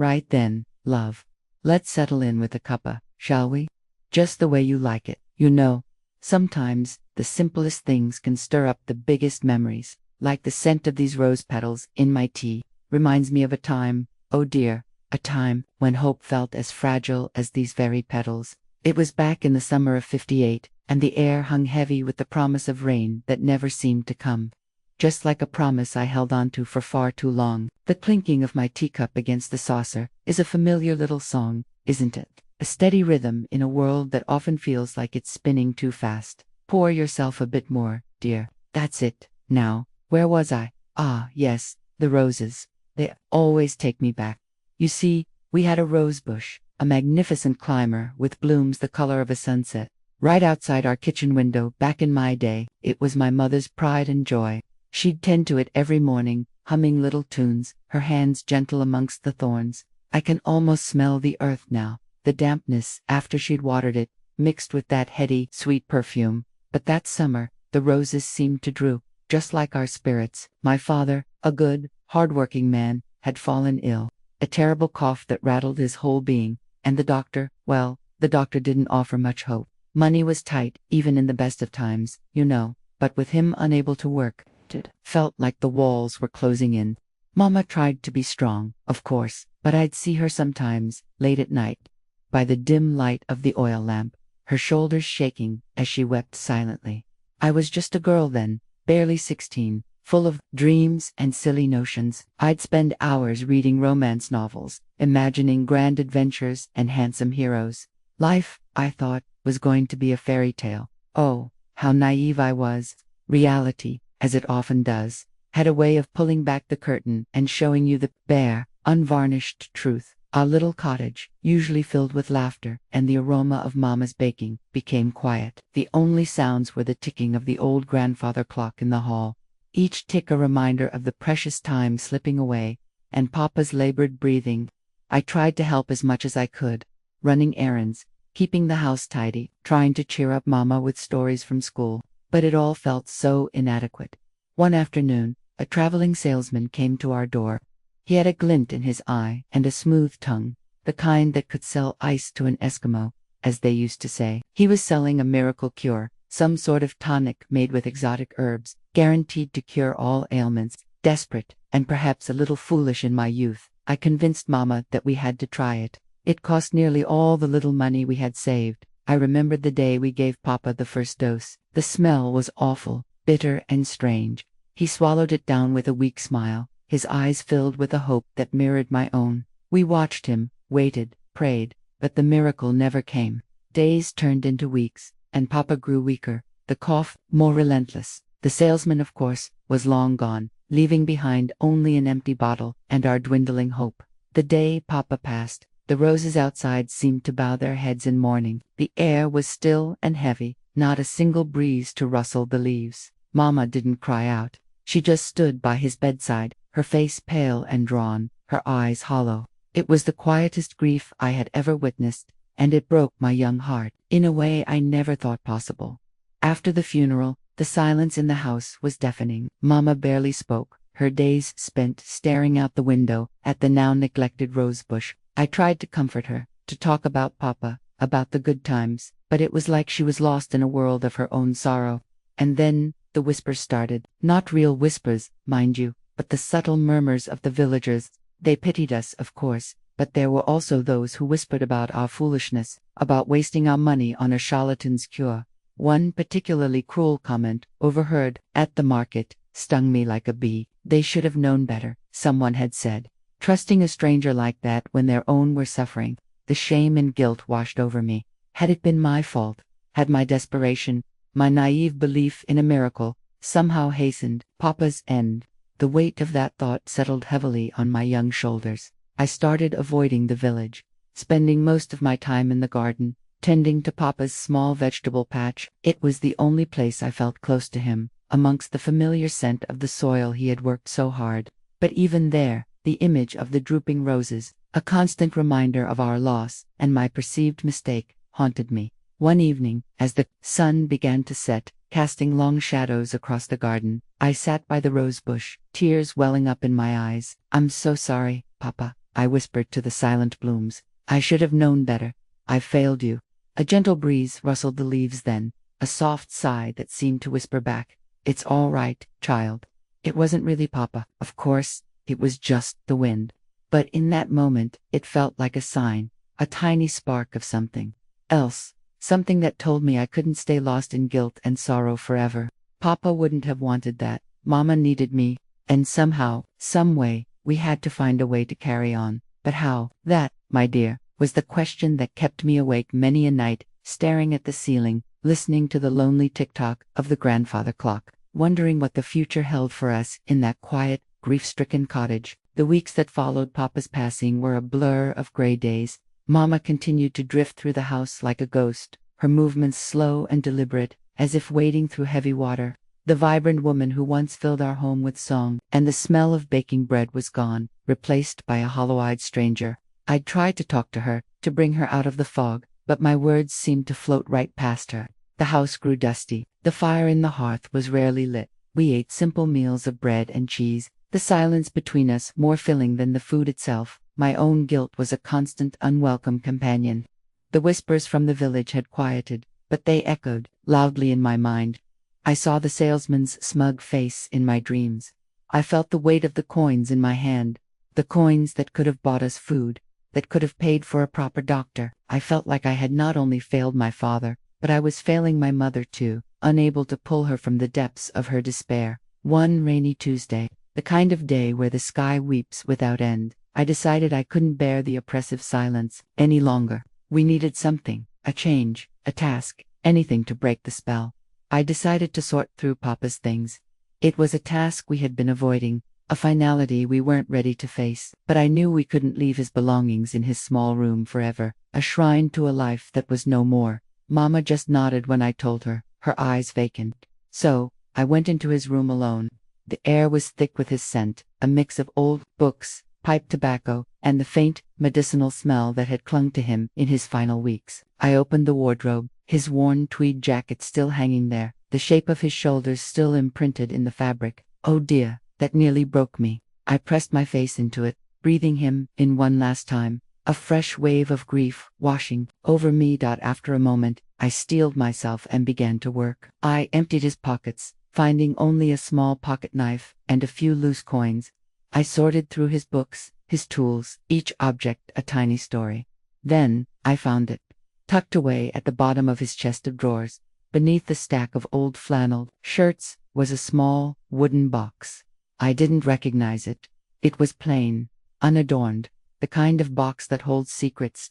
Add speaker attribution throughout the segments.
Speaker 1: Right then, love. Let's settle in with a cuppa, shall we? Just the way you like it. You know, sometimes the simplest things can stir up the biggest memories, like the scent of these rose petals in my tea. Reminds me of a time, oh dear, a time when hope felt as fragile as these very petals. It was back in the summer of '58, and the air hung heavy with the promise of rain that never seemed to come. Just like a promise I held on to for far too long. The clinking of my teacup against the saucer is a familiar little song, isn't it? A steady rhythm in a world that often feels like it's spinning too fast. Pour yourself a bit more, dear. That's it. Now, where was I? Ah, yes, the roses. They always take me back. You see, we had a rose bush, a magnificent climber with blooms the color of a sunset, right outside our kitchen window. Back in my day, it was my mother's pride and joy. She'd tend to it every morning, humming little tunes, her hands gentle amongst the thorns. I can almost smell the earth now, the dampness after she'd watered it, mixed with that heady, sweet perfume. But that summer, the roses seemed to droop, just like our spirits. My father, a good, hard-working man, had fallen ill, a terrible cough that rattled his whole being, and the doctor, well, the doctor didn't offer much hope. Money was tight, even in the best of times, you know, but with him unable to work, it felt like the walls were closing in. Mama tried to be strong, of course, but I'd see her sometimes, late at night, by the dim light of the oil lamp, her shoulders shaking as she wept silently. I was just a girl then, barely 16, full of dreams and silly notions. I'd spend hours reading romance novels, imagining grand adventures and handsome heroes. Life, I thought, was going to be a fairy tale. Oh, how naive I was. Reality, as it often does, had a way of pulling back the curtain and showing you the bare, unvarnished truth. Our little cottage, usually filled with laughter and the aroma of Mama's baking, became quiet. The only sounds were the ticking of the old grandfather clock in the hall, each tick a reminder of the precious time slipping away, and Papa's labored breathing. I tried to help as much as I could, running errands, keeping the house tidy, trying to cheer up Mama with stories from school, but it all felt so inadequate. One afternoon, a traveling salesman came to our door. He had a glint in his eye and a smooth tongue, the kind that could sell ice to an Eskimo, as they used to say. He was selling a miracle cure, some sort of tonic made with exotic herbs, guaranteed to cure all ailments. Desperate, and perhaps a little foolish in my youth, I convinced Mama that we had to try it. It cost nearly all the little money we had saved. I remembered the day we gave Papa the first dose. The smell was awful, bitter and strange. He swallowed it down with a weak smile, his eyes filled with a hope that mirrored my own. We watched him, waited, prayed, but the miracle never came. Days turned into weeks, and Papa grew weaker, the cough more relentless. The salesman, of course, was long gone, leaving behind only an empty bottle and our dwindling hope. The day Papa passed, the roses outside seemed to bow their heads in mourning. The air was still and heavy, not a single breeze to rustle the leaves. Mama didn't cry out. She just stood by his bedside, her face pale and drawn, her eyes hollow. It was the quietest grief I had ever witnessed, and it broke my young heart in a way I never thought possible. After the funeral, the silence in the house was deafening. Mama barely spoke, her days spent staring out the window at the now neglected rosebush. I tried to comfort her, to talk about Papa, about the good times, but it was like she was lost in a world of her own sorrow. And then the whispers started. Not real whispers, mind you, but the subtle murmurs of the villagers. They pitied us, of course, but there were also those who whispered about our foolishness, about wasting our money on a charlatan's cure. One particularly cruel comment, overheard at the market, stung me like a bee. They should have known better, someone had said. Trusting a stranger like that when their own were suffering, the shame and guilt washed over me. Had it been my fault? Had my desperation, my naive belief in a miracle, somehow hastened Papa's end? The weight of that thought settled heavily on my young shoulders. I started avoiding the village, spending most of my time in the garden, tending to Papa's small vegetable patch. It was the only place I felt close to him, amongst the familiar scent of the soil he had worked so hard. But even there, the image of the drooping roses, a constant reminder of our loss and my perceived mistake, haunted me. One evening, as the sun began to set, casting long shadows across the garden, I sat by the rose bush, tears welling up in my eyes. "I'm so sorry, Papa," I whispered to the silent blooms. I should have known better. I failed you. A gentle breeze rustled the leaves then, a soft sigh that seemed to whisper back, "It's all right, child." It wasn't really Papa, of course, it was just the wind. But in that moment, it felt like a sign, a tiny spark of something else, something that told me I couldn't stay lost in guilt and sorrow forever. Papa wouldn't have wanted that. Mama needed me, and somehow, some way, we had to find a way to carry on. But how? That, my dear, was the question that kept me awake many a night, staring at the ceiling, listening to the lonely tick-tock of the grandfather clock, wondering what the future held for us in that quiet, grief-stricken cottage. The weeks that followed Papa's passing were a blur of gray days. Mama continued to drift through the house like a ghost, her movements slow and deliberate, as if wading through heavy water. The vibrant woman who once filled our home with song and the smell of baking bread was gone, replaced by a hollow-eyed stranger. I'd tried to talk to her, to bring her out of the fog, but my words seemed to float right past her. The house grew dusty. The fire in the hearth was rarely lit. We ate simple meals of bread and cheese, the silence between us more filling than the food itself. My own guilt was a constant, unwelcome companion. The whispers from the village had quieted, but they echoed loudly in my mind. I saw the salesman's smug face in my dreams. I felt the weight of the coins in my hand, the coins that could have bought us food, that could have paid for a proper doctor. I felt like I had not only failed my father, but I was failing my mother too, unable to pull her from the depths of her despair. One rainy Tuesday, the kind of day where the sky weeps without end, I decided I couldn't bear the oppressive silence any longer. We needed something, a change, a task, anything to break the spell. I decided to sort through Papa's things. It was a task we had been avoiding, a finality we weren't ready to face, but I knew we couldn't leave his belongings in his small room forever, a shrine to a life that was no more. Mama just nodded when I told her, her eyes vacant. So, I went into his room alone. The air was thick with his scent, a mix of old books, pipe tobacco, and the faint, medicinal smell that had clung to him in his final weeks. I opened the wardrobe, his worn tweed jacket still hanging there, the shape of his shoulders still imprinted in the fabric. Oh dear, that nearly broke me. I pressed my face into it, breathing him in one last time, a fresh wave of grief washing over me. After a moment, I steeled myself and began to work. I emptied his pockets, finding only a small pocket knife and a few loose coins. I sorted through his books, his tools, each object a tiny story. Then, I found it. Tucked away at the bottom of his chest of drawers, beneath the stack of old flannel shirts, was a small, wooden box. I didn't recognize it. It was plain, unadorned, the kind of box that holds secrets.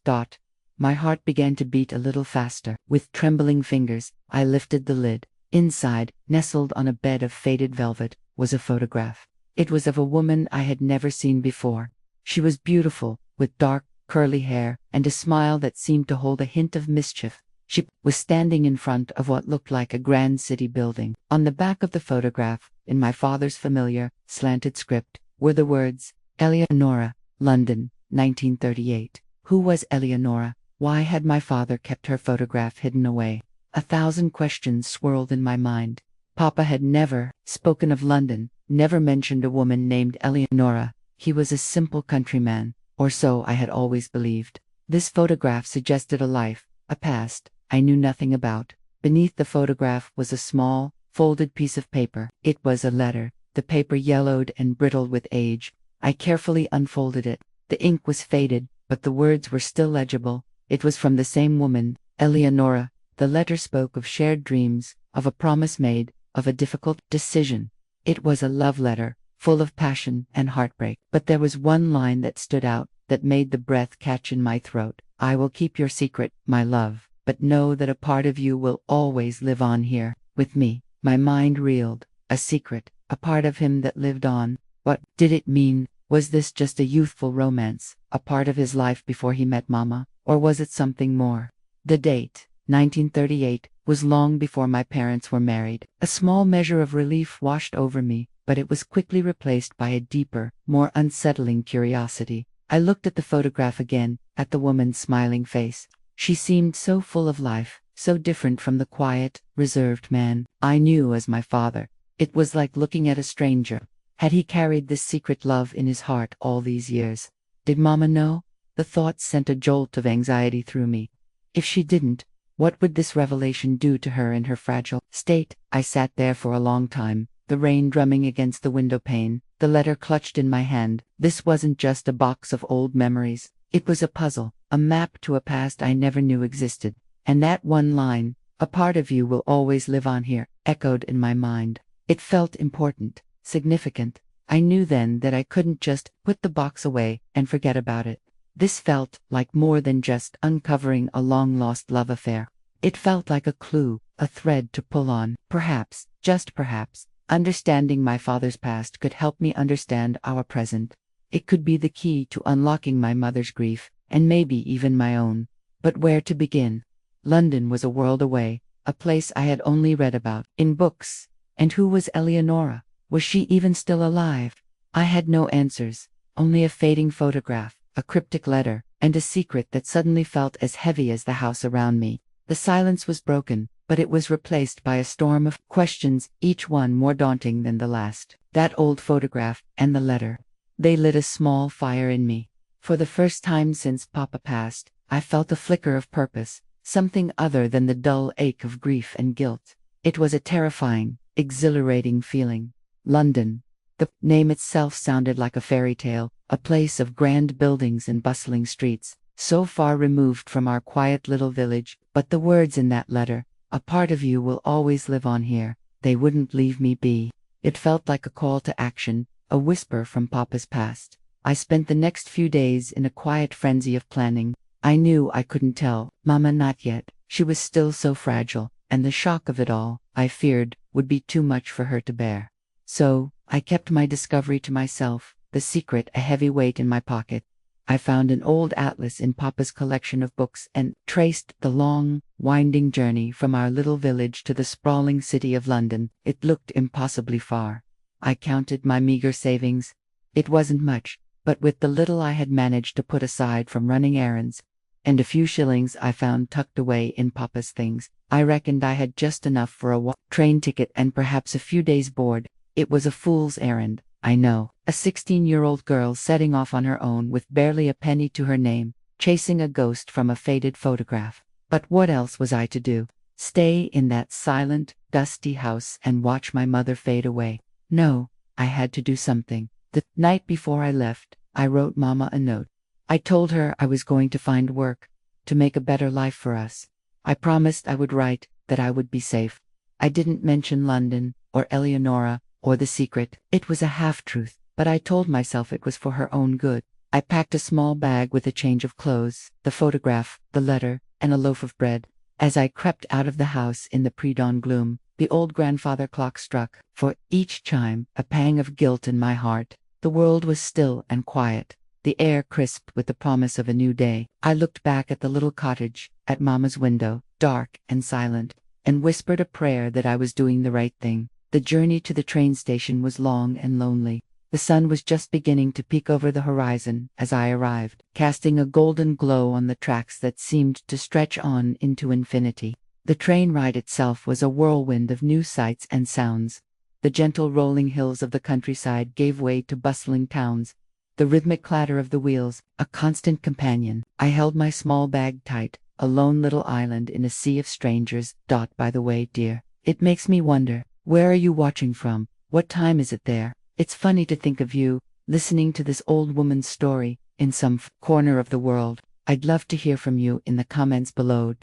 Speaker 1: My heart began to beat a little faster. With trembling fingers, I lifted the lid. Inside, nestled on a bed of faded velvet, was a photograph. It was of a woman I had never seen before. She was beautiful, with dark, curly hair, and a smile that seemed to hold a hint of mischief. She was standing in front of what looked like a grand city building. On the back of the photograph, in my father's familiar, slanted script, were the words, "Eleonora, London, 1938. Who was Eleonora? Why had my father kept her photograph hidden away? 1,000 questions swirled in my mind. Papa had never spoken of London, never mentioned a woman named Eleonora. He was a simple countryman, or so I had always believed. This photograph suggested a life, a past, I knew nothing about. Beneath the photograph was a small, folded piece of paper. It was a letter, the paper yellowed and brittle with age. I carefully unfolded it. The ink was faded, but the words were still legible. It was from the same woman, Eleonora. The letter spoke of shared dreams, of a promise made, of a difficult decision. It was a love letter, full of passion and heartbreak. But there was one line that stood out, that made the breath catch in my throat. "I will keep your secret, my love, but know that a part of you will always live on here, with me." My mind reeled. A secret, a part of him that lived on. What did it mean? Was this just a youthful romance, a part of his life before he met Mama, or was it something more? The date, 1938, was long before my parents were married. A small measure of relief washed over me, but it was quickly replaced by a deeper, more unsettling curiosity. I looked at the photograph again, at the woman's smiling face. She seemed so full of life, so different from the quiet, reserved man I knew as my father. It was like looking at a stranger. Had he carried this secret love in his heart all these years? Did Mama know? The thought sent a jolt of anxiety through me. If she didn't, what would this revelation do to her in her fragile state? I sat there for a long time, the rain drumming against the window pane, the letter clutched in my hand. This wasn't just a box of old memories. It was a puzzle, a map to a past I never knew existed. And that one line, "A part of you will always live on here," echoed in my mind. It felt important, significant. I knew then that I couldn't just put the box away and forget about it. This felt like more than just uncovering a long-lost love affair. It felt like a clue, a thread to pull on. Perhaps, just perhaps, understanding my father's past could help me understand our present. It could be the key to unlocking my mother's grief, and maybe even my own. But where to begin? London was a world away, a place I had only read about in books. And who was Eleonora? Was she even still alive? I had no answers, only a fading photograph, a cryptic letter, and a secret that suddenly felt as heavy as the house around me. The silence was broken, but it was replaced by a storm of questions, each one more daunting than the last. That old photograph and the letter. They lit a small fire in me. For the first time since Papa passed, I felt a flicker of purpose, something other than the dull ache of grief and guilt. It was a terrifying, exhilarating feeling. London. The name itself sounded like a fairy tale, a place of grand buildings and bustling streets, so far removed from our quiet little village. But the words in that letter, "A part of you will always live on here," they wouldn't leave me be. It felt like a call to action, a whisper from Papa's past. I spent the next few days in a quiet frenzy of planning. I knew I couldn't tell Mama not yet. She was still so fragile, and the shock of it all, I feared, would be too much for her to bear. So, I kept my discovery to myself, the secret a heavy weight in my pocket. I found an old atlas in Papa's collection of books and traced the long, winding journey from our little village to the sprawling city of London. It looked impossibly far. I counted my meager savings. It wasn't much, but with the little I had managed to put aside from running errands, and a few shillings I found tucked away in Papa's things, I reckoned I had just enough for a train ticket and perhaps a few days' board. It was a fool's errand, I know. A 16-year-old girl setting off on her own with barely a penny to her name, chasing a ghost from a faded photograph. But what else was I to do? Stay in that silent, dusty house and watch my mother fade away? No, I had to do something. The night before I left, I wrote Mama a note. I told her I was going to find work, to make a better life for us. I promised I would write, that I would be safe. I didn't mention London, or Eleonora, or the secret. It was a half-truth, but I told myself it was for her own good. I packed a small bag with a change of clothes, the photograph, the letter, and a loaf of bread. As I crept out of the house in the pre-dawn gloom, the old grandfather clock struck, for each chime, a pang of guilt in my heart. The world was still and quiet, the air crisp with the promise of a new day. I looked back at the little cottage, at Mama's window, dark and silent, and whispered a prayer that I was doing the right thing. The journey to the train station was long and lonely. The sun was just beginning to peek over the horizon as I arrived, casting a golden glow on the tracks that seemed to stretch on into infinity. The train ride itself was a whirlwind of new sights and sounds. The gentle rolling hills of the countryside gave way to bustling towns, the rhythmic clatter of the wheels, a constant companion. I held my small bag tight, a lone little island in a sea of strangers. By the way, dear, it makes me wonder, where are you watching from? What time is it there? It's funny to think of you, listening to this old woman's story, in some corner of the world. I'd love to hear from you in the comments below.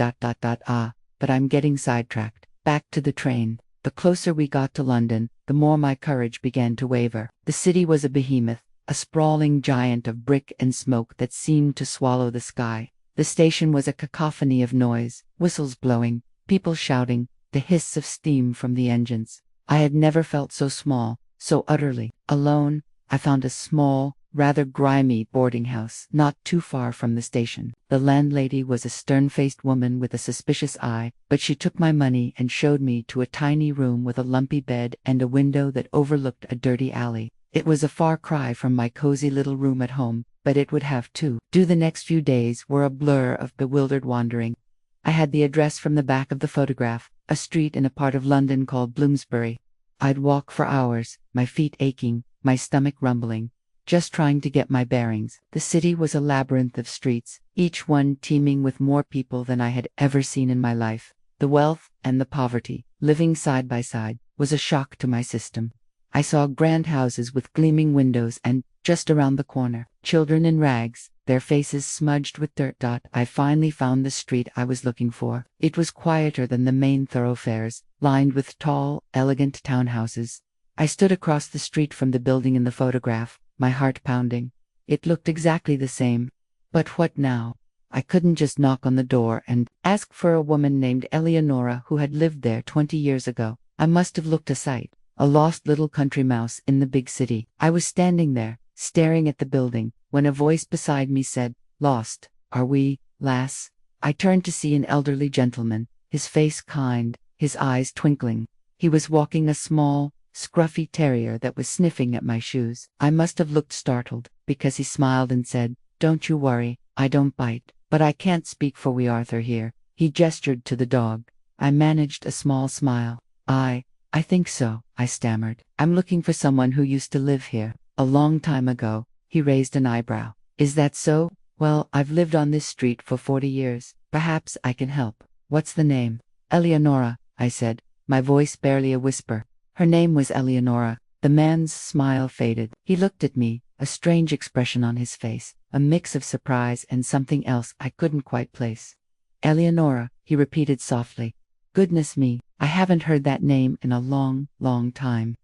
Speaker 1: But I'm getting sidetracked. Back to the train. The closer we got to London, the more my courage began to waver. The city was a behemoth, a sprawling giant of brick and smoke that seemed to swallow the sky. The station was a cacophony of noise, whistles blowing, people shouting, the hiss of steam from the engines. I had never felt so small, so utterly alone. I found a small, rather grimy boarding house not too far from the station. The landlady was a stern-faced woman with a suspicious eye, but she took my money and showed me to a tiny room with a lumpy bed and a window that overlooked a dirty alley. It was a far cry from my cozy little room at home, but it would have to do. The next few days were a blur of bewildered wandering. I had the address from the back of the photograph, a street in a part of London called Bloomsbury. I'd walk for hours, my feet aching, my stomach rumbling. just trying to get my bearings. The city was a labyrinth of streets, each one teeming with more people than I had ever seen in my life. The wealth and the poverty, living side by side, was a shock to my system. I saw grand houses with gleaming windows and, just around the corner, children in rags, their faces smudged with dirt. I finally found the street I was looking for. It was quieter than the main thoroughfares, lined with tall, elegant townhouses. I stood across the street from the building in the photograph, my heart pounding. It looked exactly the same. But what now? I couldn't just knock on the door and ask for a woman named Eleonora who had lived there 20 years ago. I must have looked a sight, a lost little country mouse in the big city. I was standing there, staring at the building, when a voice beside me said, "Lost, are we, lass?" I turned to see an elderly gentleman, his face kind, his eyes twinkling. He was walking a small, scruffy terrier that was sniffing at my shoes. I must have looked startled, because he smiled and said, "Don't you worry, I don't bite. But I can't speak for wee Arthur here." He gestured to the dog. I managed a small smile. I think so," I stammered. "I'm looking for someone who used to live here. A long time ago." He raised an eyebrow. "Is that so? Well, I've lived on this street for 40 years. Perhaps I can help. What's the name?" "Eleonora," I said, my voice barely a whisper. Her name was Eleonora. The man's smile faded. He looked at me, a strange expression on his face, a mix of surprise and something else I couldn't quite place. "Eleonora," he repeated softly. "Goodness me, I haven't heard that name in a long, long time."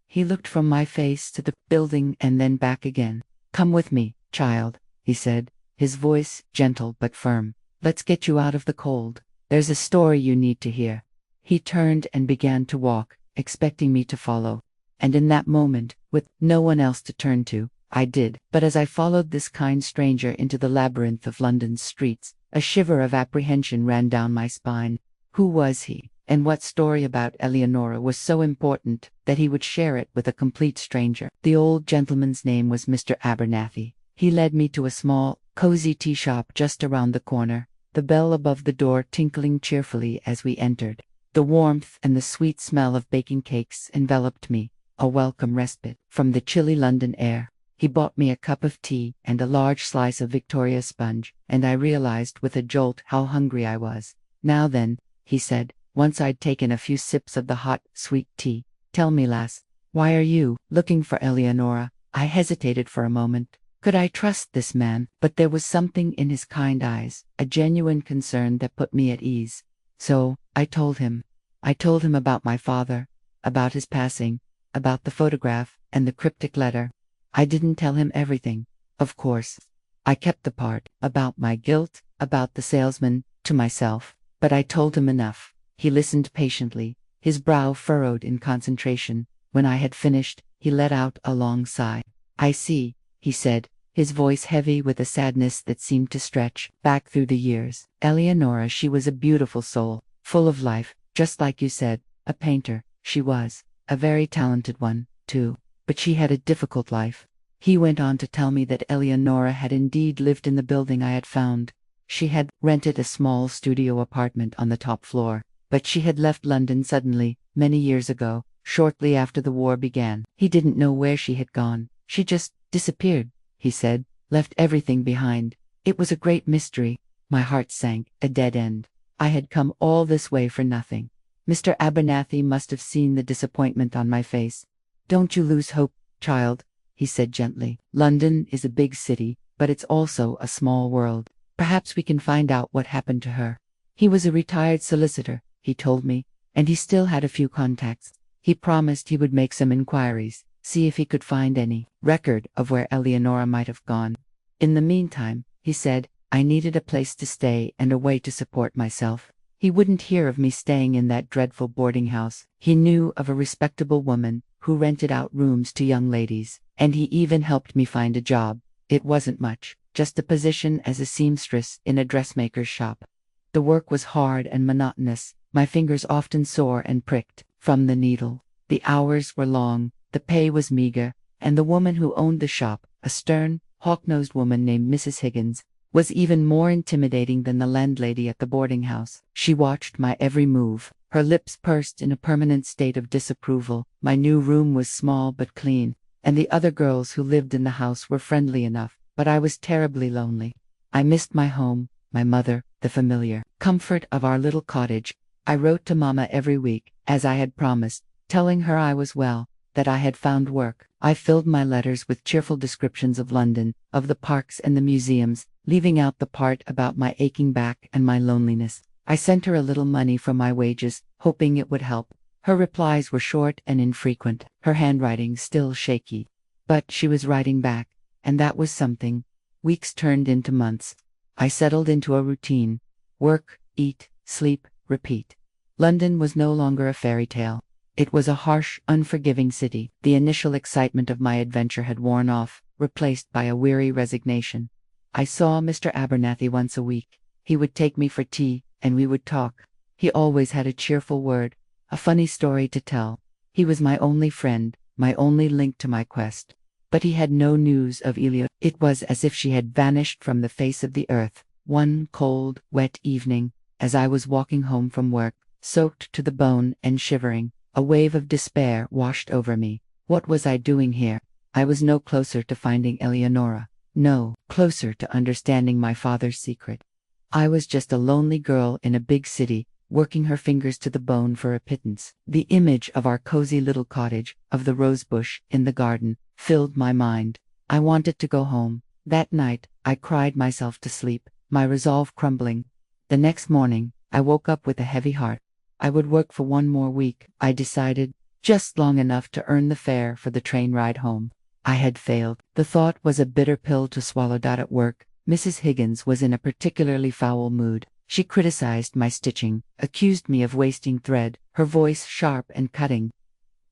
Speaker 1: He looked from my face to the building and then back again. "Come with me, child," he said, his voice gentle but firm. "Let's get you out of the cold. There's a story you need to hear." He turned and began to walk, expecting me to follow. And in that moment, with no one else to turn to, I did. But as I followed this kind stranger into the labyrinth of London's streets, a shiver of apprehension ran down my spine. Who was he, and what story about Eleonora was so important that he would share it with a complete stranger? The old gentleman's name was Mr. Abernathy. He led me to a small, cozy tea shop just around the corner, the bell above the door tinkling cheerfully as we entered. The warmth and the sweet smell of baking cakes enveloped me, a welcome respite from the chilly London air. He bought me a cup of tea and a large slice of Victoria sponge, and I realized with a jolt how hungry I was. "Now then," he said, once I'd taken a few sips of the hot, sweet tea, "tell me, lass, why are you looking for Eleonora?" I hesitated for a moment. Could I trust this man? But there was something in his kind eyes, a genuine concern that put me at ease. So, I told him. I told him about my father, about his passing, about the photograph, and the cryptic letter. I didn't tell him everything, of course. I kept the part about my guilt, about the salesman, to myself. But I told him enough. He listened patiently, his brow furrowed in concentration. When I had finished, he let out a long sigh. "I see," he said, his voice heavy with a sadness that seemed to stretch back through the years. "Eleonora, she was a beautiful soul, full of life, just like you said, a painter. She was, a very talented one, too. But she had a difficult life." He went on to tell me that Eleonora had indeed lived in the building I had found. She had rented a small studio apartment on the top floor, but she had left London suddenly, many years ago, shortly after the war began. He didn't know where she had gone. "She just disappeared," he said, "left everything behind." It was a great mystery. My heart sank, a dead end. I had come all this way for nothing. Mr. Abernathy must have seen the disappointment on my face. "Don't you lose hope, child," he said gently. "London is a big city, but it's also a small world. Perhaps we can find out what happened to her." He was a retired solicitor, he told me, and he still had a few contacts. He promised he would make some inquiries, see if he could find any record of where Eleonora might have gone. In the meantime, he said, I needed a place to stay and a way to support myself. He wouldn't hear of me staying in that dreadful boarding house. He knew of a respectable woman who rented out rooms to young ladies, and he even helped me find a job. It wasn't much, just a position as a seamstress in a dressmaker's shop. The work was hard and monotonous, my fingers often sore and pricked from the needle. The hours were long, the pay was meager, and the woman who owned the shop, a stern, hawk-nosed woman named Mrs. Higgins, was even more intimidating than the landlady at the boarding house. She watched my every move, her lips pursed in a permanent state of disapproval. My new room was small but clean, and the other girls who lived in the house were friendly enough, but I was terribly lonely. I missed my home, my mother, the familiar comfort of our little cottage. I wrote to Mama every week, as I had promised, telling her I was well, that I had found work. I filled my letters with cheerful descriptions of London, of the parks and the museums, leaving out the part about my aching back and my loneliness. I sent her a little money from my wages, hoping it would help. Her replies were short and infrequent, her handwriting still shaky. But she was writing back, and that was something. Weeks turned into months. I settled into a routine. Work, eat, sleep, repeat. London was no longer a fairy tale. It was a harsh, unforgiving city. The initial excitement of my adventure had worn off, replaced by a weary resignation. I saw Mr. Abernathy once a week. He would take me for tea, and we would talk. He always had a cheerful word, a funny story to tell. He was my only friend, my only link to my quest. But he had no news of Elia. It was as if she had vanished from the face of the earth. One cold, wet evening, as I was walking home from work, soaked to the bone and shivering, a wave of despair washed over me. What was I doing here? I was no closer to finding Eleonora, no closer to understanding my father's secret. I was just a lonely girl in a big city, working her fingers to the bone for a pittance. The image of our cozy little cottage, of the rosebush in the garden, filled my mind. I wanted to go home. That night, I cried myself to sleep, my resolve crumbling. The next morning, I woke up with a heavy heart. I would work for one more week, I decided, just long enough to earn the fare for the train ride home. I had failed. The thought was a bitter pill to swallow. At work, Mrs. Higgins was in a particularly foul mood. She criticized my stitching, accused me of wasting thread, her voice sharp and cutting.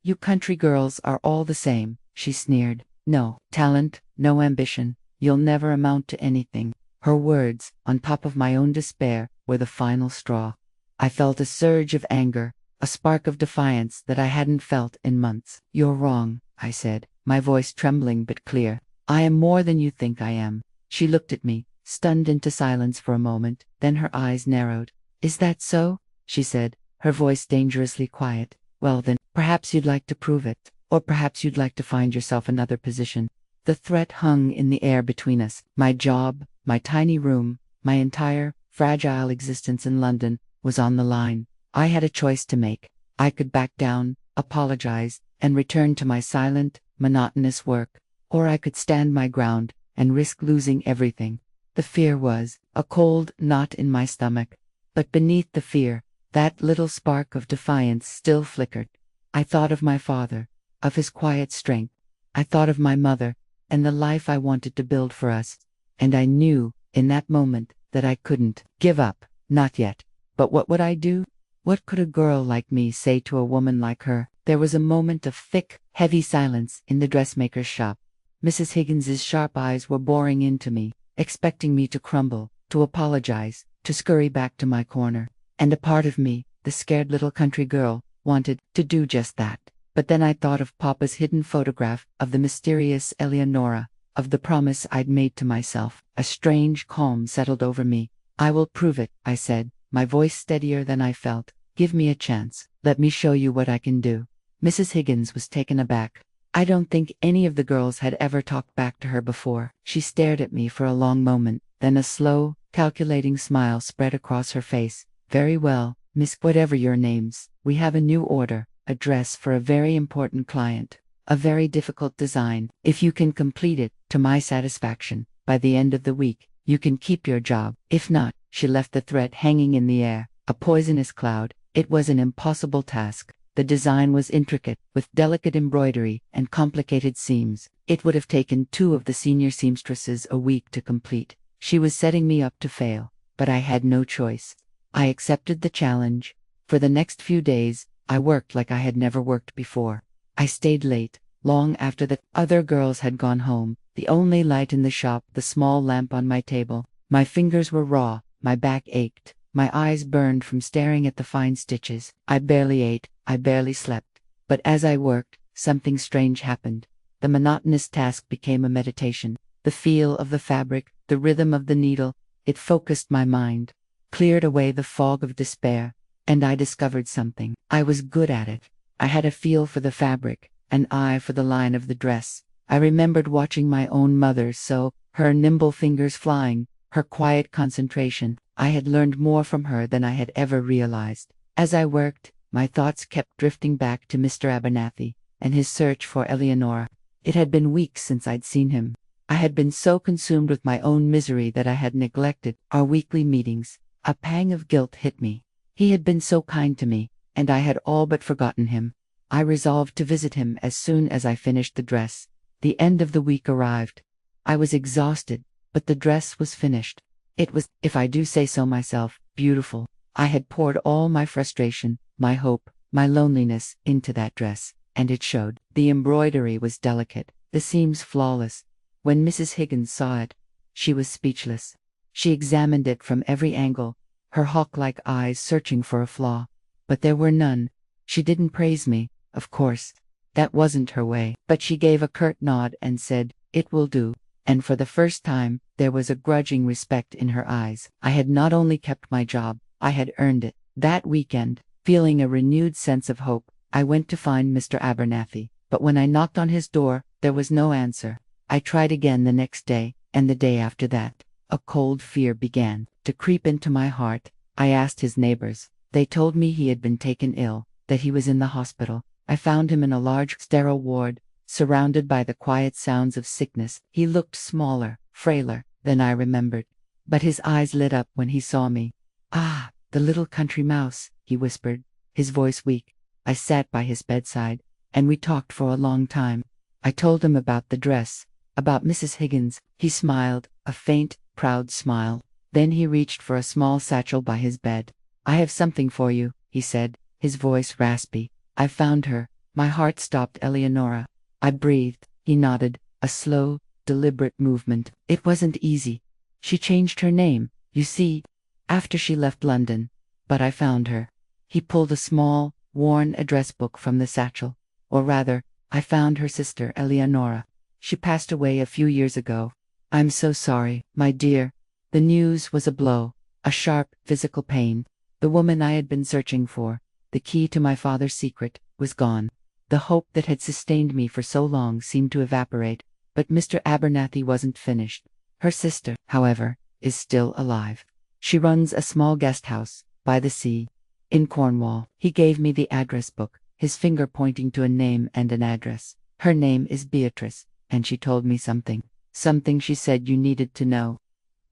Speaker 1: "You country girls are all the same," she sneered. "No talent, no ambition, you'll never amount to anything." Her words, on top of my own despair, were the final straw. I felt a surge of anger, a spark of defiance that I hadn't felt in months. "You're wrong," I said, my voice trembling but clear. "I am more than you think I am." She looked at me, stunned into silence for a moment, then her eyes narrowed. "Is that so?" she said, her voice dangerously quiet. "Well then, perhaps you'd like to prove it, or perhaps you'd like to find yourself another position." The threat hung in the air between us. My job, my tiny room, my entire, fragile existence in London was on the line. I had a choice to make. I could back down, apologize, and return to my silent, monotonous work, or I could stand my ground and risk losing everything. The fear was a cold knot in my stomach, but beneath the fear, that little spark of defiance still flickered. I thought of my father, of his quiet strength. I thought of my mother, and the life I wanted to build for us. And I knew, in that moment, that I couldn't give up, not yet. But what would I do? What could a girl like me say to a woman like her? There was a moment of thick, heavy silence in the dressmaker's shop. Mrs. Higgins's sharp eyes were boring into me, expecting me to crumble, to apologize, to scurry back to my corner. And a part of me, the scared little country girl, wanted to do just that. But then I thought of Papa's hidden photograph, of the mysterious Eleonora, of the promise I'd made to myself. A strange calm settled over me. "I will prove it," I said, my voice steadier than I felt. "Give me a chance. Let me show you what I can do." Mrs. Higgins was taken aback. I don't think any of the girls had ever talked back to her before. She stared at me for a long moment, then a slow, calculating smile spread across her face. "Very well, Miss whatever your names, we have a new order, a dress for a very important client, a very difficult design. If you can complete it, to my satisfaction, by the end of the week, you can keep your job. If not," she left the threat hanging in the air, a poisonous cloud. It was an impossible task. The design was intricate, with delicate embroidery and complicated seams. It would have taken 2 of the senior seamstresses a week to complete. She was setting me up to fail, but I had no choice. I accepted the challenge. For the next few days, I worked like I had never worked before. I stayed late, long after the other girls had gone home, the only light in the shop, the small lamp on my table. My fingers were raw, my back ached, my eyes burned from staring at the fine stitches. I barely ate, I barely slept. But as I worked, something strange happened. The monotonous task became a meditation. The feel of the fabric, the rhythm of the needle, it focused my mind, cleared away the fog of despair, and I discovered something. I was good at it. I had a feel for the fabric, an eye for the line of the dress. I remembered watching my own mother sew, her nimble fingers flying, her quiet concentration. I had learned more from her than I had ever realized. As I worked, my thoughts kept drifting back to Mr. Abernathy and his search for Eleonora. It had been weeks since I'd seen him. I had been so consumed with my own misery that I had neglected our weekly meetings. A pang of guilt hit me. He had been so kind to me, and I had all but forgotten him. I resolved to visit him as soon as I finished the dress. The end of the week arrived. I was exhausted, but the dress was finished. It was, if I do say so myself, beautiful. I had poured all my frustration, my hope, my loneliness into that dress, and it showed. The embroidery was delicate, the seams flawless. When Mrs. Higgins saw it, she was speechless. She examined it from every angle, her hawk-like eyes searching for a flaw. But there were none. She didn't praise me, of course. That wasn't her way. But she gave a curt nod and said, "It will do." And for the first time, there was a grudging respect in her eyes. I had not only kept my job, I had earned it. That weekend, feeling a renewed sense of hope, I went to find Mr. Abernathy. But when I knocked on his door, there was no answer. I tried again the next day, and the day after that. A cold fear began to creep into my heart. I asked his neighbors. They told me he had been taken ill, that he was in the hospital. I found him in a large, sterile ward, surrounded by the quiet sounds of sickness. He looked smaller, frailer than I remembered, but his eyes lit up when he saw me. "Ah, the little country mouse," he whispered, his voice weak. I sat by his bedside, and we talked for a long time. I told him about the dress, about Mrs. Higgins. He smiled, a faint, proud smile. Then he reached for a small satchel by his bed. "I have something for you," he said, his voice raspy. "I found her." My heart stopped. "Eleonora." I breathed. He nodded, a slow, deliberate movement. "It wasn't easy. She changed her name, you see, after she left London. But I found her." He pulled a small, worn address book from the satchel. "Or rather, I found her sister, Eleonora. She passed away a few years ago. I'm so sorry, my dear." The news was a blow, a sharp, physical pain. The woman I had been searching for, the key to my father's secret, was gone. The hope that had sustained me for so long seemed to evaporate. But Mr. Abernathy wasn't finished. Her sister, however, is still alive. She runs a small guest house, by the sea, in Cornwall. He gave me the address book, his finger pointing to a name and an address. "Her name is Beatrice, and she told me something. Something she said you needed to know."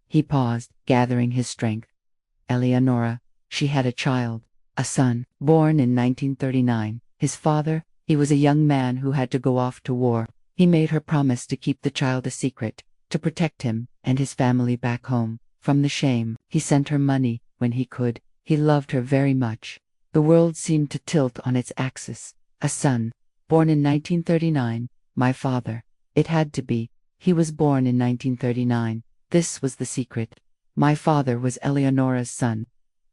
Speaker 1: He paused, gathering his strength. "Eleonora, she had a child, a son, born in 1939. His father, he was a young man who had to go off to war. He made her promise to keep the child a secret, to protect him and his family back home from the shame. He sent her money when he could. He loved her very much." The world seemed to tilt on its axis. A son, born in 1939, my father. It had to be. He was born in 1939. This was the secret. My father was Eleonora's son.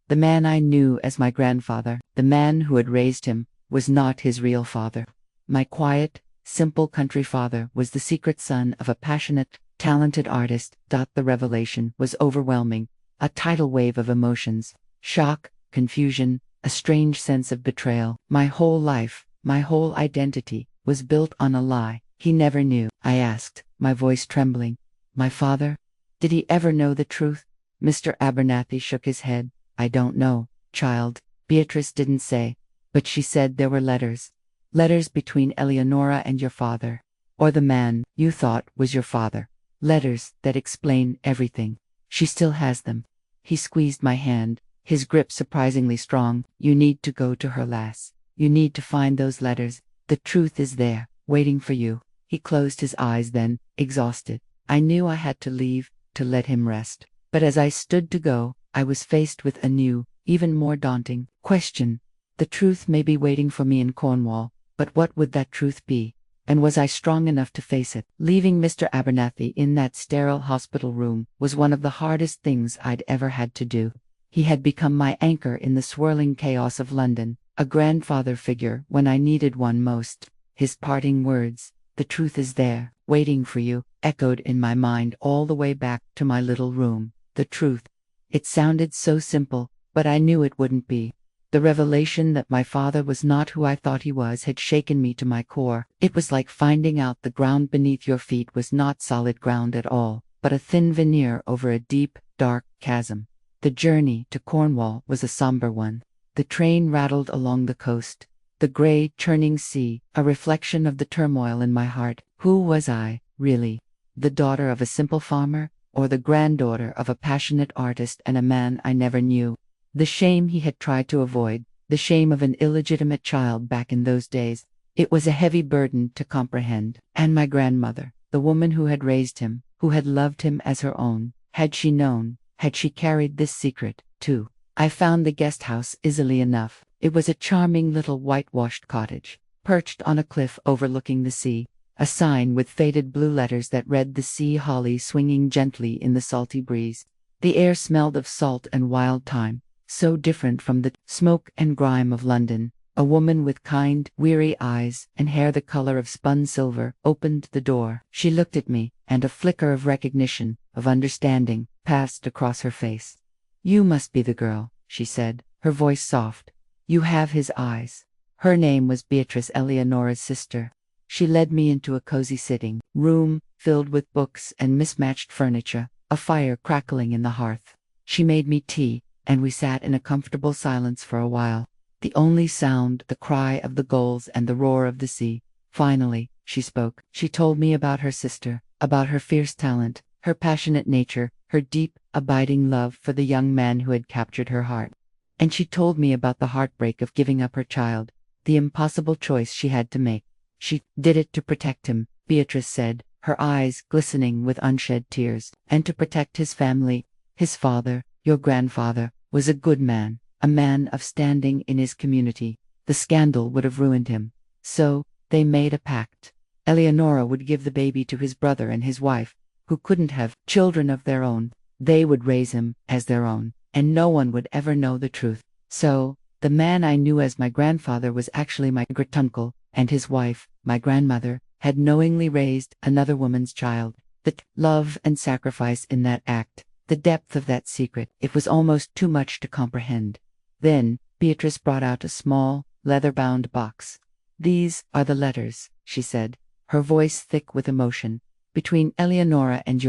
Speaker 1: The man I knew as my grandfather, the man who had raised him, was not his real father. My quiet, simple country father was the secret son of a passionate, talented artist. The revelation was overwhelming, a tidal wave of emotions, shock, confusion, a strange sense of betrayal. My whole life, my whole identity, was built on a lie. He never knew. I asked, my voice trembling. "My father? Did he ever know the truth?" Mr. Abernathy shook his head. "I don't know, child. Beatrice didn't say. But she said there were letters. Letters between Eleonora and your father. Or the man you thought was your father. Letters that explain everything. She still has them." He squeezed my hand, his grip surprisingly strong. "You need to go to her, lass. You need to find those letters. The truth is there, waiting for you." He closed his eyes then, exhausted. I knew I had to leave, to let him rest. But as I stood to go, I was faced with a new, even more daunting question. The truth may be waiting for me in Cornwall, but what would that truth be? And was I strong enough to face it? Leaving Mr. Abernathy in that sterile hospital room was one of the hardest things I'd ever had to do. He had become my anchor in the swirling chaos of London, a grandfather figure when I needed one most. His parting words, "The truth is there, waiting for you," echoed in my mind all the way back to my little room. The truth. It sounded so simple, but I knew it wouldn't be. The revelation that my father was not who I thought he was had shaken me to my core. It was like finding out the ground beneath your feet was not solid ground at all, but a thin veneer over a deep, dark chasm. The journey to Cornwall was a somber one. The train rattled along the coast. The gray, churning sea, a reflection of the turmoil in my heart. Who was I, really? The daughter of a simple farmer, or the granddaughter of a passionate artist and a man I never knew? The shame he had tried to avoid, the shame of an illegitimate child back in those days. It was a heavy burden to comprehend. And my grandmother, the woman who had raised him, who had loved him as her own, had she known, had she carried this secret, too? I found the guest house easily enough. It was a charming little whitewashed cottage, perched on a cliff overlooking the sea. A sign with faded blue letters that read "The Sea Holly swinging gently in the salty breeze." The air smelled of salt and wild thyme, so different from the smoke and grime of London. A woman with kind, weary eyes and hair the color of spun silver opened the door. She looked at me, and a flicker of recognition, of understanding, passed across her face. "You must be the girl," she said, her voice soft. "You have his eyes." Her name was Beatrice, Eleonora's sister. She led me into a cozy sitting room filled with books and mismatched furniture, a fire crackling in the hearth. She made me tea, and we sat in a comfortable silence for a while. The only sound, the cry of the gulls and the roar of the sea. Finally, she spoke. She told me about her sister, about her fierce talent, her passionate nature, her deep, abiding love for the young man who had captured her heart. And she told me about the heartbreak of giving up her child, the impossible choice she had to make. She did it to protect him, Beatrice said, her eyes glistening with unshed tears, and to protect his family. His father, your grandfather, was a good man, a man of standing in his community. The scandal would have ruined him. So, they made a pact. Eleonora would give the baby to his brother and his wife, who couldn't have children of their own. They would raise him as their own, and no one would ever know the truth. So, the man I knew as my grandfather was actually my great-uncle, and his wife, my grandmother, had knowingly raised another woman's child. The love and sacrifice in that act, the depth of that secret, it was almost too much to comprehend. Then, Beatrice brought out a small, leather-bound box. "These are the letters," she said, her voice thick with emotion. "Between Eleonora and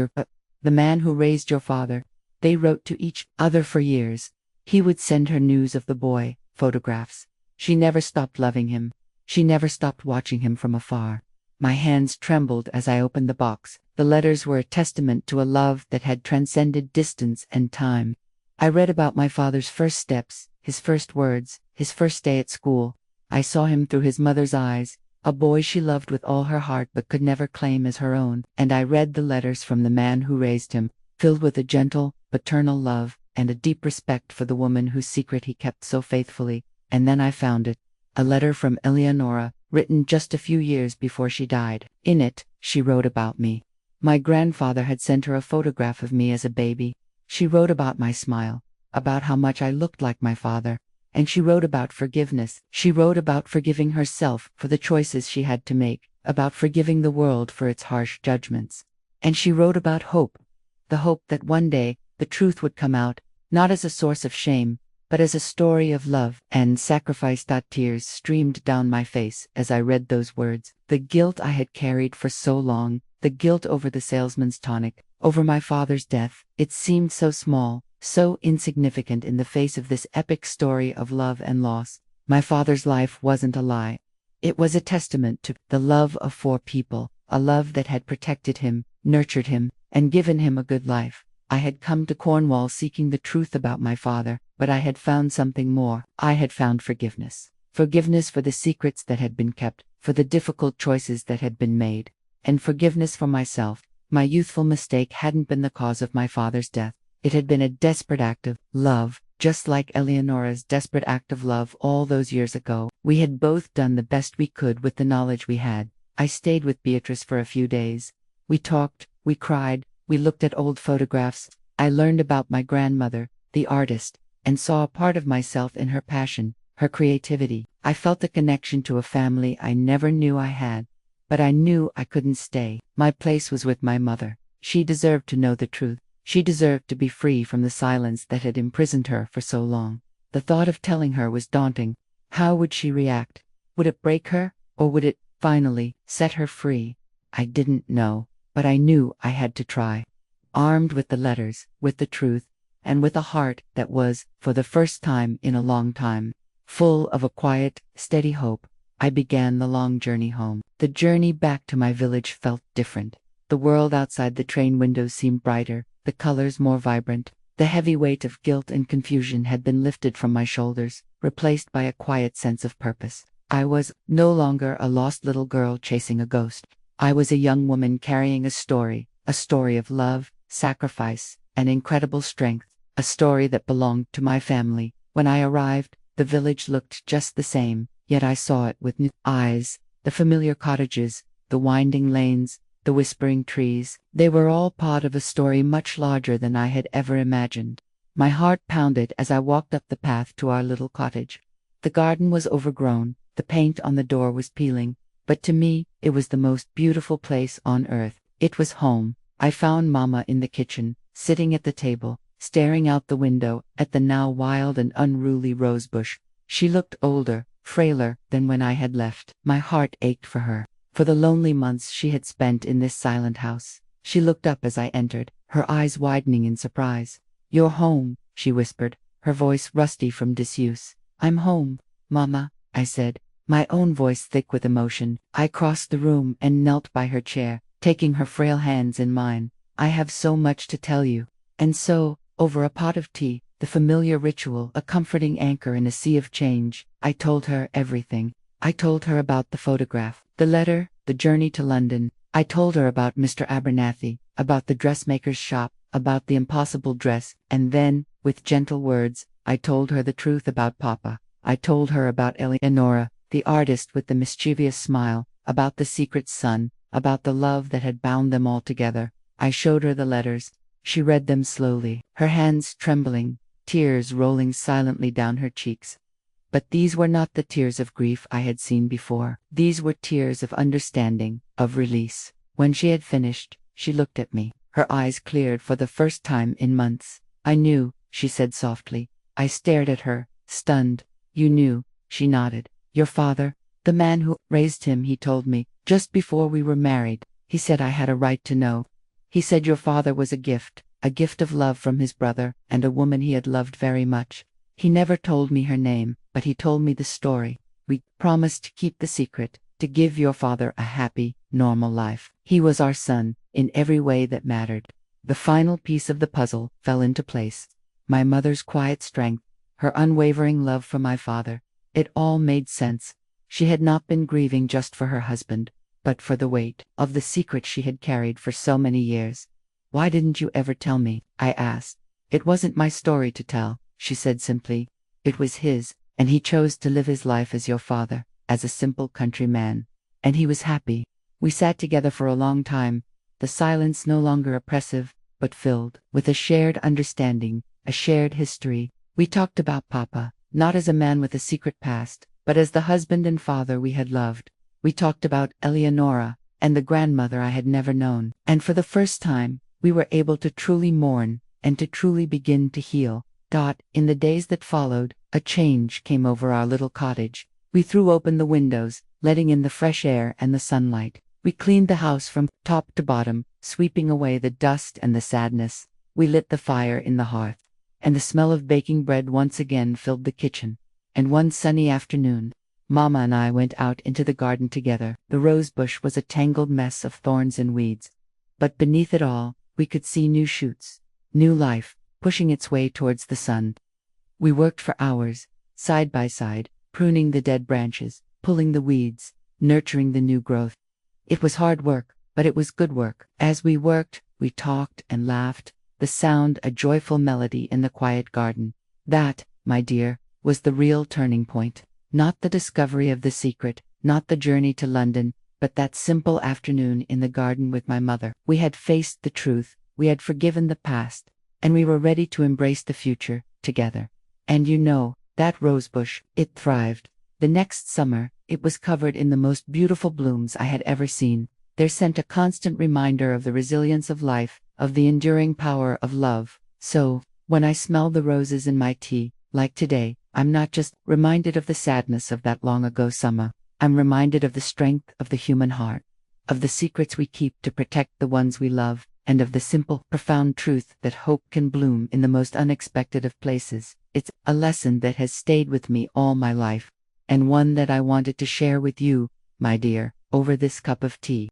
Speaker 1: the man who raised your father. They wrote to each other for years. He would send her news of the boy, photographs. She never stopped loving him. She never stopped watching him from afar." My hands trembled as I opened the box. The letters were a testament to a love that had transcended distance and time. I read about my father's first steps, his first words, his first day at school. I saw him through his mother's eyes, a boy she loved with all her heart but could never claim as her own. And I read the letters from the man who raised him, filled with a gentle, paternal love, and a deep respect for the woman whose secret he kept so faithfully. And then I found it. A letter from Eleonora, written just a few years before she died. In it, she wrote about me. My grandfather had sent her a photograph of me as a baby. She wrote about my smile, about how much I looked like my father. And she wrote about forgiveness. She wrote about forgiving herself for the choices she had to make, about forgiving the world for its harsh judgments. And she wrote about hope, the hope that one day the truth would come out, not as a source of shame, but as a story of love and sacrifice. Tears streamed down my face as I read those words. The guilt I had carried for so long, the guilt over the salesman's tonic, over my father's death, it seemed so small, so insignificant in the face of this epic story of love and loss. My father's life wasn't a lie. It was a testament to the love of 4 people, a love that had protected him, nurtured him, and given him a good life. I had come to Cornwall seeking the truth about my father, but I had found something more. I had found forgiveness. Forgiveness for the secrets that had been kept, for the difficult choices that had been made, and forgiveness for myself. My youthful mistake hadn't been the cause of my father's death. It had been a desperate act of love, just like Eleonora's desperate act of love all those years ago. We had both done the best we could with the knowledge we had. I stayed with Beatrice for a few days. We talked, we cried, we looked at old photographs. I learned about my grandmother, the artist, and saw a part of myself in her passion, her creativity. I felt a connection to a family I never knew I had. But I knew I couldn't stay. My place was with my mother. She deserved to know the truth. She deserved to be free from the silence that had imprisoned her for so long. The thought of telling her was daunting. How would she react? Would it break her, or would it, finally, set her free? I didn't know, but I knew I had to try. Armed with the letters, with the truth, and with a heart that was, for the first time in a long time, full of a quiet, steady hope, I began the long journey home. The journey back to my village felt different. The world outside the train windows seemed brighter, the colors more vibrant. The heavy weight of guilt and confusion had been lifted from my shoulders, replaced by a quiet sense of purpose. I was no longer a lost little girl chasing a ghost. I was a young woman carrying a story of love, sacrifice, and incredible strength, a story that belonged to my family. When I arrived, the village looked just the same, yet I saw it with new eyes. The familiar cottages, the winding lanes, the whispering trees, they were all part of a story much larger than I had ever imagined. My heart pounded as I walked up the path to our little cottage. The garden was overgrown, the paint on the door was peeling, but to me, it was the most beautiful place on earth. It was home. I found Mama in the kitchen, sitting at the table, staring out the window at the now wild and unruly rosebush. She looked older, frailer than when I had left. My heart ached for her, for the lonely months she had spent in this silent house. She looked up as I entered, her eyes widening in surprise. "You're home," she whispered, her voice rusty from disuse. "I'm home, Mama," I said, my own voice thick with emotion. I crossed the room and knelt by her chair, taking her frail hands in mine. "I have so much to tell you." And so, over a pot of tea, the familiar ritual, a comforting anchor in a sea of change, I told her everything. I told her about the photograph, the letter, the journey to London. I told her about Mr. Abernathy, about the dressmaker's shop, about the impossible dress, and then, with gentle words, I told her the truth about Papa. I told her about Eleonora, the artist with the mischievous smile, about the secret son, about the love that had bound them all together. I showed her the letters. She read them slowly, her hands trembling, tears rolling silently down her cheeks. But these were not the tears of grief I had seen before. These were tears of understanding, of release. When she had finished, she looked at me. Her eyes cleared for the first time in months. "I knew," she said softly. I stared at her, stunned. "You knew?" She nodded. "Your father, the man who raised him, he told me, just before we were married. He said I had a right to know. He said your father was a gift of love from his brother, and a woman he had loved very much. He never told me her name, but he told me the story. We promised to keep the secret, to give your father a happy, normal life. He was our son, in every way that mattered." The final piece of the puzzle fell into place. My mother's quiet strength, her unwavering love for my father. It all made sense. She had not been grieving just for her husband, but for the weight of the secret she had carried for so many years. "Why didn't you ever tell me?" I asked. "It wasn't my story to tell," she said simply. "It was his, and he chose to live his life as your father, as a simple country man. And he was happy." We sat together for a long time, the silence no longer oppressive, but filled with a shared understanding, a shared history. We talked about Papa, not as a man with a secret past, but as the husband and father we had loved. We talked about Eleonora, and the grandmother I had never known. And for the first time, we were able to truly mourn, and to truly begin to heal. In the days that followed, a change came over our little cottage. We threw open the windows, letting in the fresh air and the sunlight. We cleaned the house from top to bottom, sweeping away the dust and the sadness. We lit the fire in the hearth, and the smell of baking bread once again filled the kitchen. And one sunny afternoon, Mama and I went out into the garden together. The rosebush was a tangled mess of thorns and weeds, but beneath it all, we could see new shoots, new life, pushing its way towards the sun. We worked for hours, side by side, pruning the dead branches, pulling the weeds, nurturing the new growth. It was hard work, but it was good work. As we worked, we talked and laughed, the sound a joyful melody in the quiet garden. That, my dear, was the real turning point. Not the discovery of the secret, not the journey to London, but that simple afternoon in the garden with my mother. We had faced the truth, we had forgiven the past, and we were ready to embrace the future, together. And you know, that rosebush, it thrived. The next summer, it was covered in the most beautiful blooms I had ever seen. Their scent a constant reminder of the resilience of life, of the enduring power of love. So, when I smelled the roses in my tea, like today, I'm not just reminded of the sadness of that long ago summer. I'm reminded of the strength of the human heart, of the secrets we keep to protect the ones we love, and of the simple, profound truth that hope can bloom in the most unexpected of places. It's a lesson that has stayed with me all my life, and one that I wanted to share with you, my dear, over this cup of tea.